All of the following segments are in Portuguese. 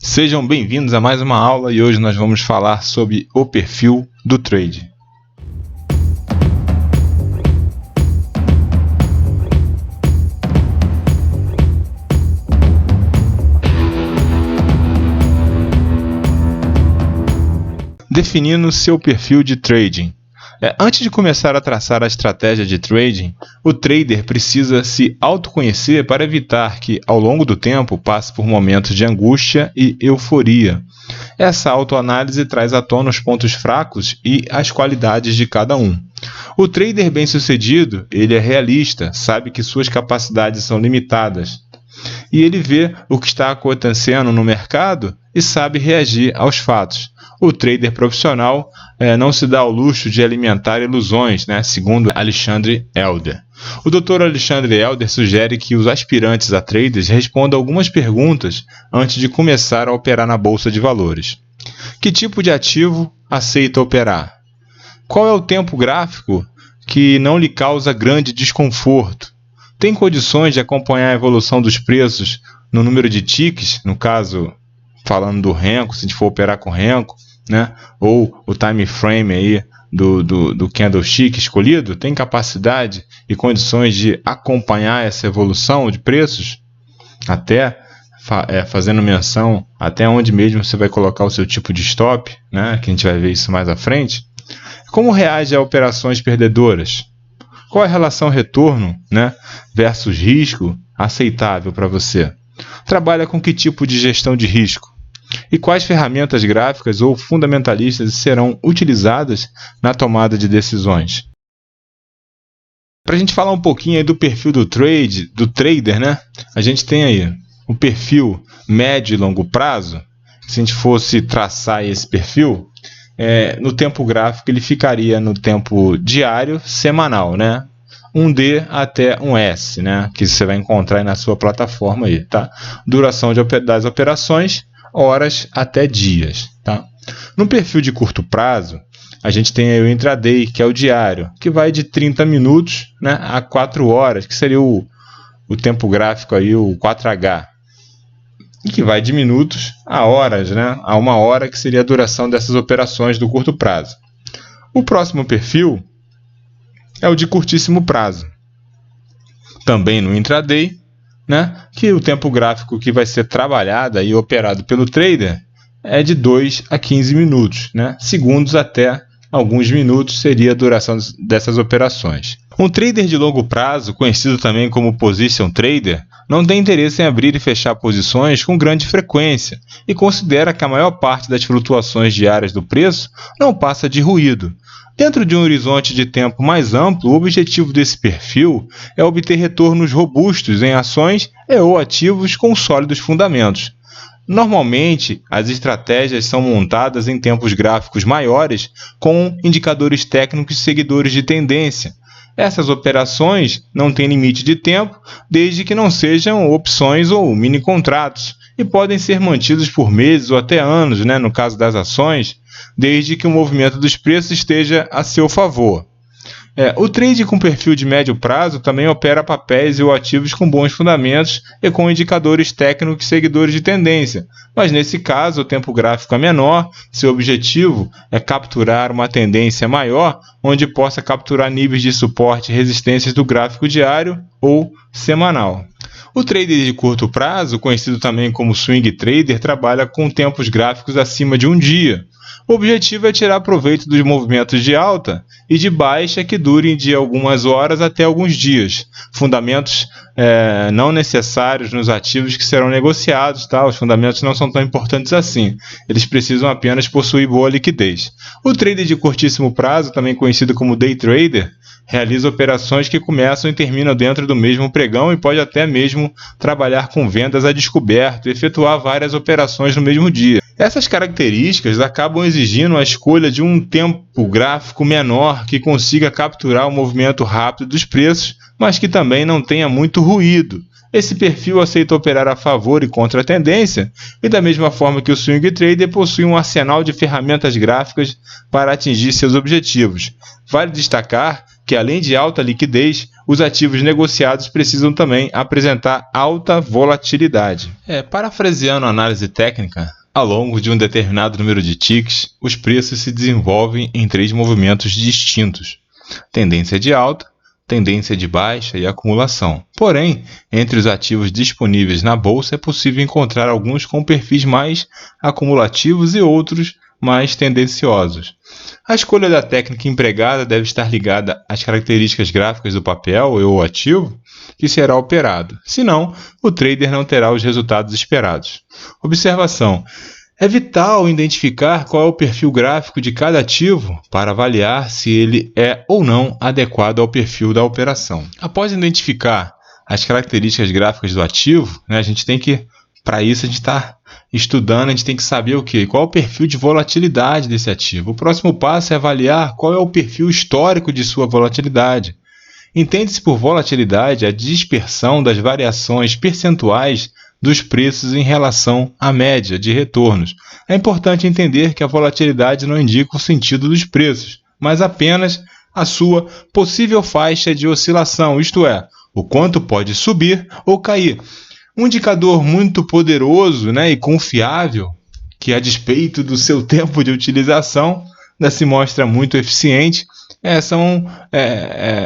Sejam bem-vindos a mais uma aula e hoje nós vamos falar sobre o perfil do trade. Definindo seu perfil de trading. Antes de começar a traçar a estratégia de trading, o trader precisa se autoconhecer para evitar que, ao longo do tempo, passe por momentos de angústia e euforia. Essa autoanálise traz à tona os pontos fracos e as qualidades de cada um. O trader bem-sucedido, ele é realista, sabe que suas capacidades são limitadas. E ele vê o que está acontecendo no mercado e sabe reagir aos fatos. O trader profissional não se dá ao luxo de alimentar ilusões, segundo Alexandre Elder. O Dr. Alexandre Elder sugere que os aspirantes a traders respondam algumas perguntas antes de começar a operar na bolsa de valores. Que tipo de ativo aceita operar? Qual é o tempo gráfico que não lhe causa grande desconforto? Tem condições de acompanhar a evolução dos preços no número de ticks, no caso, falando do Renko, se a gente for operar com Renko, ou o time frame aí do candlestick escolhido? Tem capacidade e condições de acompanhar essa evolução de preços? Até fazendo menção até onde mesmo você vai colocar o seu tipo de stop, que a gente vai ver isso mais à frente. Como reage a operações perdedoras? Qual é a relação retorno versus risco aceitável para você? Trabalha com que tipo de gestão de risco? E quais ferramentas gráficas ou fundamentalistas serão utilizadas na tomada de decisões? Para a gente falar um pouquinho aí do perfil do trader, a gente tem aí o perfil médio e longo prazo. Se a gente fosse traçar esse perfil, no tempo gráfico ele ficaria no tempo diário, semanal, um D até um S, que você vai encontrar aí na sua plataforma aí, tá? Duração das operações, horas até dias, tá? No perfil de curto prazo, a gente tem aí o intraday, que é o diário, que vai de 30 minutos a 4 horas, que seria o tempo gráfico aí, o 4H, e que vai de minutos a horas, a 1 hora, que seria a duração dessas operações do curto prazo. O próximo perfil é o de curtíssimo prazo, também no intraday, que o tempo gráfico que vai ser trabalhado e operado pelo trader é de 2 a 15 minutos, segundos até alguns minutos seria a duração dessas operações. Um trader de longo prazo, conhecido também como position trader, não tem interesse em abrir e fechar posições com grande frequência e considera que a maior parte das flutuações diárias do preço não passa de ruído. Dentro de um horizonte de tempo mais amplo, o objetivo desse perfil é obter retornos robustos em ações ou ativos com sólidos fundamentos. Normalmente, as estratégias são montadas em tempos gráficos maiores com indicadores técnicos e seguidores de tendência. Essas operações não têm limite de tempo, desde que não sejam opções ou mini-contratos, e podem ser mantidos por meses ou até anos, no caso das ações, desde que o movimento dos preços esteja a seu favor. O trade com perfil de médio prazo também opera papéis ou ativos com bons fundamentos e com indicadores técnicos e seguidores de tendência, mas nesse caso o tempo gráfico é menor, seu objetivo é capturar uma tendência maior, onde possa capturar níveis de suporte e resistências do gráfico diário ou semanal. O trader de curto prazo, conhecido também como swing trader, trabalha com tempos gráficos acima de um dia. O objetivo é tirar proveito dos movimentos de alta e de baixa que durem de algumas horas até alguns dias. Fundamentos não necessários nos ativos que serão negociados, tá? Os fundamentos não são tão importantes assim. Eles precisam apenas possuir boa liquidez. O trader de curtíssimo prazo, também conhecido como day trader, realiza operações que começam e terminam dentro do mesmo pregão e pode até mesmo trabalhar com vendas a descoberto e efetuar várias operações no mesmo dia. Essas características acabam exigindo a escolha de um tempo gráfico menor que consiga capturar o movimento rápido dos preços, mas que também não tenha muito ruído. Esse perfil aceita operar a favor e contra a tendência, e da mesma forma que o swing trader possui um arsenal de ferramentas gráficas para atingir seus objetivos. Vale destacar que além de alta liquidez, os ativos negociados precisam também apresentar alta volatilidade. Parafraseando a análise técnica, ao longo de um determinado número de ticks, os preços se desenvolvem em 3 movimentos distintos: tendência de alta, tendência de baixa e acumulação. Porém, entre os ativos disponíveis na bolsa é possível encontrar alguns com perfis mais acumulativos e outros mais tendenciosos. A escolha da técnica empregada deve estar ligada às características gráficas do papel ou ativo que será operado. Senão, o trader não terá os resultados esperados. Observação: é vital identificar qual é o perfil gráfico de cada ativo para avaliar se ele é ou não adequado ao perfil da operação. Após identificar as características gráficas do ativo, a gente tem que, para isso a gente está estudando, a gente tem que saber o quê? Qual é o perfil de volatilidade desse ativo. O próximo passo é avaliar qual é o perfil histórico de sua volatilidade. Entende-se por volatilidade a dispersão das variações percentuais dos preços em relação à média de retornos. É importante entender que a volatilidade não indica o sentido dos preços, mas apenas a sua possível faixa de oscilação, isto é, o quanto pode subir ou cair. Um indicador muito poderoso, e confiável, que a despeito do seu tempo de utilização, se mostra muito eficiente, são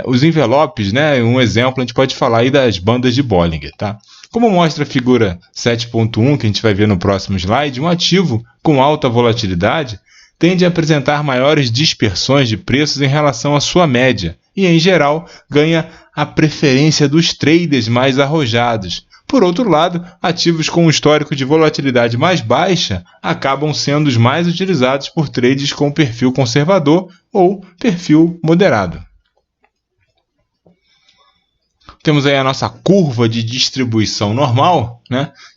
os envelopes. Um exemplo, a gente pode falar aí das bandas de Bollinger. Tá? Como mostra a figura 7.1, que a gente vai ver no próximo slide, um ativo com alta volatilidade tende a apresentar maiores dispersões de preços em relação à sua média e, em geral, ganha a preferência dos traders mais arrojados. Por outro lado, ativos com um histórico de volatilidade mais baixa acabam sendo os mais utilizados por traders com perfil conservador ou perfil moderado. Temos aí a nossa curva de distribuição normal,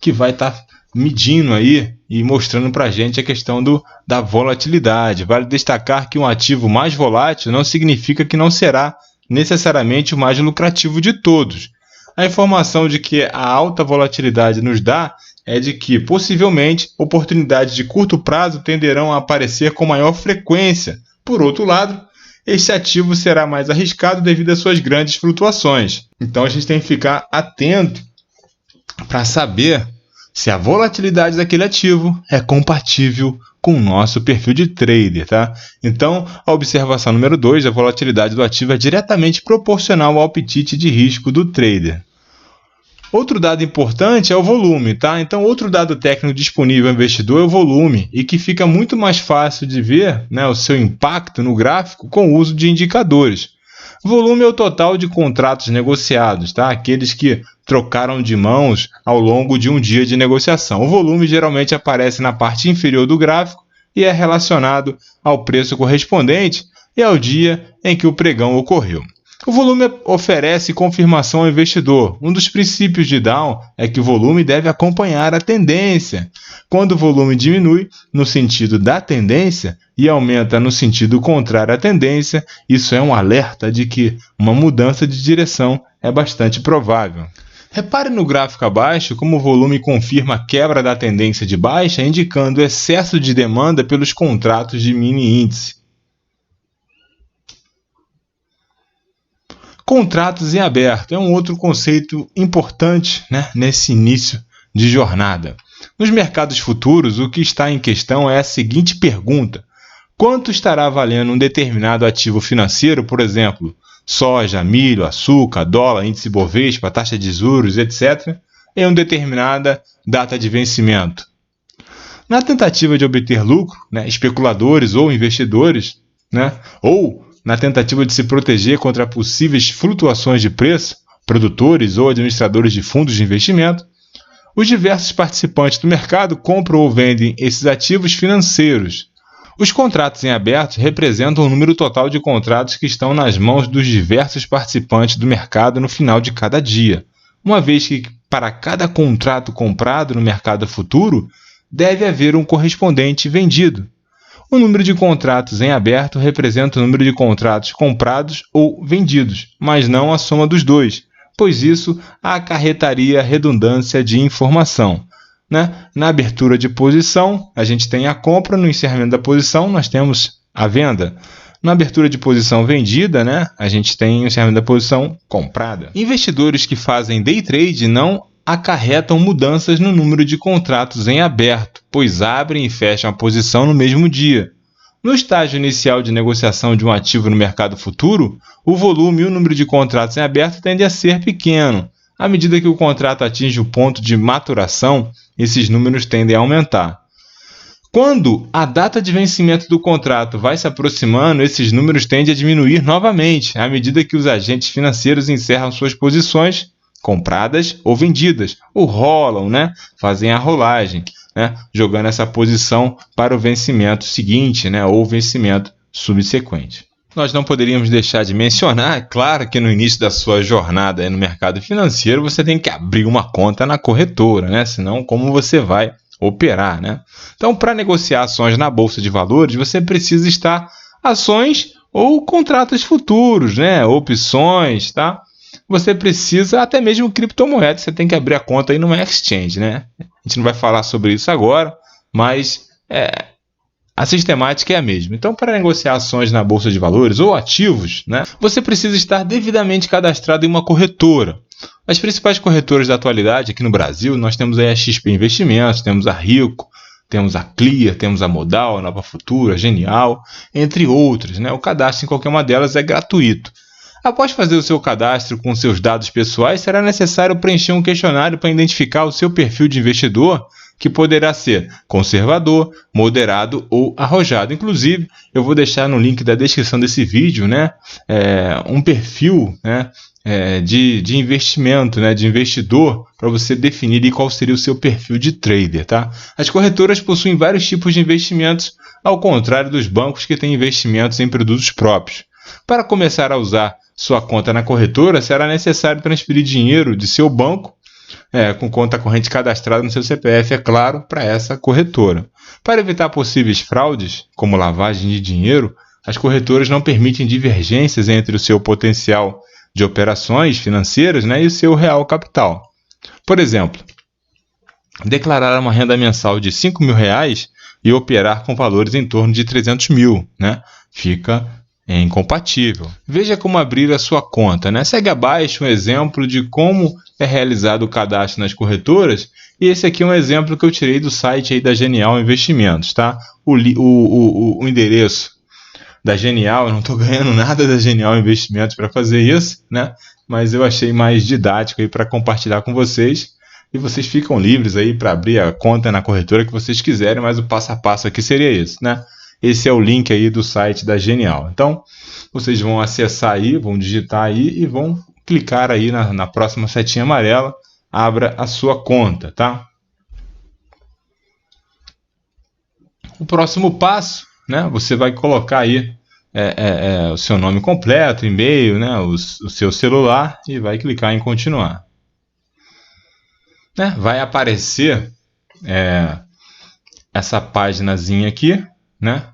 que vai estar medindo aí e mostrando para a gente a questão da volatilidade. Vale destacar que um ativo mais volátil não significa que não será necessariamente o mais lucrativo de todos. A informação de que a alta volatilidade nos dá é de que, possivelmente, oportunidades de curto prazo tenderão a aparecer com maior frequência. Por outro lado, este ativo será mais arriscado devido às suas grandes flutuações. Então, a gente tem que ficar atento para saber se a volatilidade daquele ativo é compatível com o nosso perfil de trader. Tá? Então, a observação número 2, a volatilidade do ativo é diretamente proporcional ao apetite de risco do trader. Outro dado importante é o volume. Tá? Então, outro dado técnico disponível ao investidor é o volume, e que fica muito mais fácil de ver o seu impacto no gráfico com o uso de indicadores. Volume é o total de contratos negociados, tá? Aqueles que trocaram de mãos ao longo de um dia de negociação. O volume geralmente aparece na parte inferior do gráfico e é relacionado ao preço correspondente e ao dia em que o pregão ocorreu. O volume oferece confirmação ao investidor. Um dos princípios de Dow é que o volume deve acompanhar a tendência. Quando o volume diminui no sentido da tendência e aumenta no sentido contrário à tendência, isso é um alerta de que uma mudança de direção é bastante provável. Repare no gráfico abaixo como o volume confirma a quebra da tendência de baixa, indicando excesso de demanda pelos contratos de mini índice. Contratos em aberto é um outro conceito importante nesse início de jornada. Nos mercados futuros, o que está em questão é a seguinte pergunta: quanto estará valendo um determinado ativo financeiro, por exemplo, soja, milho, açúcar, dólar, índice Bovespa, taxa de juros, etc., em uma determinada data de vencimento? Na tentativa de obter lucro, especuladores ou investidores, ou na tentativa de se proteger contra possíveis flutuações de preço, produtores ou administradores de fundos de investimento, os diversos participantes do mercado compram ou vendem esses ativos financeiros. Os contratos em aberto representam o número total de contratos que estão nas mãos dos diversos participantes do mercado no final de cada dia, uma vez que, para cada contrato comprado no mercado futuro, deve haver um correspondente vendido. O número de contratos em aberto representa o número de contratos comprados ou vendidos, mas não a soma dos dois, pois isso acarretaria redundância de informação. Na abertura de posição, a gente tem a compra, no encerramento da posição, nós temos a venda. Na abertura de posição vendida, né, a gente tem o encerramento da posição comprada. Investidores que fazem day trade não acarretam mudanças no número de contratos em aberto, pois abrem e fecham a posição no mesmo dia. No estágio inicial de negociação de um ativo no mercado futuro, o volume e o número de contratos em aberto tende a ser pequeno. À medida que o contrato atinge o ponto de maturação, esses números tendem a aumentar. Quando a data de vencimento do contrato vai se aproximando, esses números tendem a diminuir novamente, à medida que os agentes financeiros encerram suas posições compradas ou vendidas, ou rolam, né? Fazem a rolagem, né? Jogando essa posição para o vencimento seguinte, né? Ou vencimento subsequente. Nós não poderíamos deixar de mencionar, é claro que no início da sua jornada no mercado financeiro você tem que abrir uma conta na corretora, né? Senão como você vai operar, né? Então, para negociar ações na Bolsa de Valores, você precisa estar ações ou contratos futuros, né? Opções, tá? Você precisa até mesmo criptomoedas, você tem que abrir a conta aí numa exchange, né? A gente não vai falar sobre isso agora, mas a sistemática é a mesma. Então, para negociar ações na Bolsa de Valores ou ativos, né? Você precisa estar devidamente cadastrado em uma corretora. As principais corretoras da atualidade aqui no Brasil, nós temos aí a XP Investimentos, temos a Rico, temos a Clear, temos a Modal, a Nova Futura, a Genial, entre outras, né? O cadastro em qualquer uma delas é gratuito. Após fazer o seu cadastro com seus dados pessoais, será necessário preencher um questionário para identificar o seu perfil de investidor, que poderá ser conservador, moderado ou arrojado. Inclusive, eu vou deixar no link da descrição desse vídeo, né, um perfil, né, de investimento, né, de investidor, para você definir qual seria o seu perfil de trader. Tá? As corretoras possuem vários tipos de investimentos, ao contrário dos bancos que têm investimentos em produtos próprios. Para começar a usar sua conta na corretora, será necessário transferir dinheiro de seu banco, com conta corrente cadastrada no seu CPF, é claro, para essa corretora. Para evitar possíveis fraudes, como lavagem de dinheiro, as corretoras não permitem divergências entre o seu potencial de operações financeiras, né, e o seu real capital. Por exemplo, declarar uma renda mensal de R$5.000 e operar com valores em torno de 300 mil, né, fica incompatível. Veja como abrir a sua conta, né? Segue abaixo um exemplo de como é realizado o cadastro nas corretoras, e esse aqui é um exemplo que eu tirei do site aí da Genial Investimentos, tá? O endereço da Genial, eu não estou ganhando nada da Genial Investimentos para fazer isso, né? Mas eu achei mais didático aí para compartilhar com vocês, e vocês ficam livres aí para abrir a conta na corretora que vocês quiserem, mas o passo a passo aqui seria esse, né? Esse é o link aí do site da Genial. Então, vocês vão acessar aí, vão digitar aí e vão clicar aí na próxima setinha amarela, abra a sua conta, tá? O próximo passo, né? Você vai colocar aí o seu nome completo, e-mail, né? O seu celular e vai clicar em continuar. Né? Vai aparecer essa paginazinha aqui, né?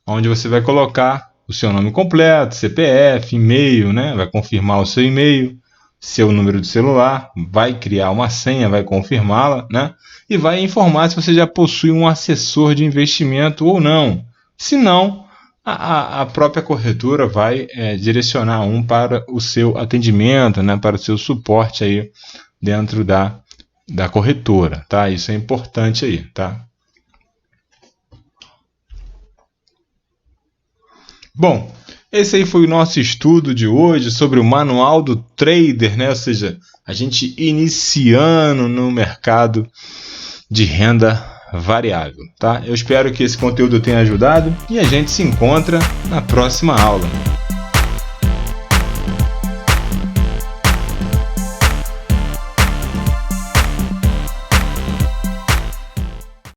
Onde você vai colocar o seu nome completo, CPF, e-mail, né? Vai confirmar o seu e-mail, seu número de celular, vai criar uma senha, vai confirmá-la, né? E vai informar se você já possui um assessor de investimento ou não. Se não, a própria corretora vai direcionar um para o seu atendimento, né? Para o seu suporte aí dentro da corretora, tá? Isso é importante aí, tá? Bom, esse aí foi o nosso estudo de hoje sobre o manual do trader, né? Ou seja, a gente iniciando no mercado de renda variável, tá? Eu espero que esse conteúdo tenha ajudado e a gente se encontra na próxima aula.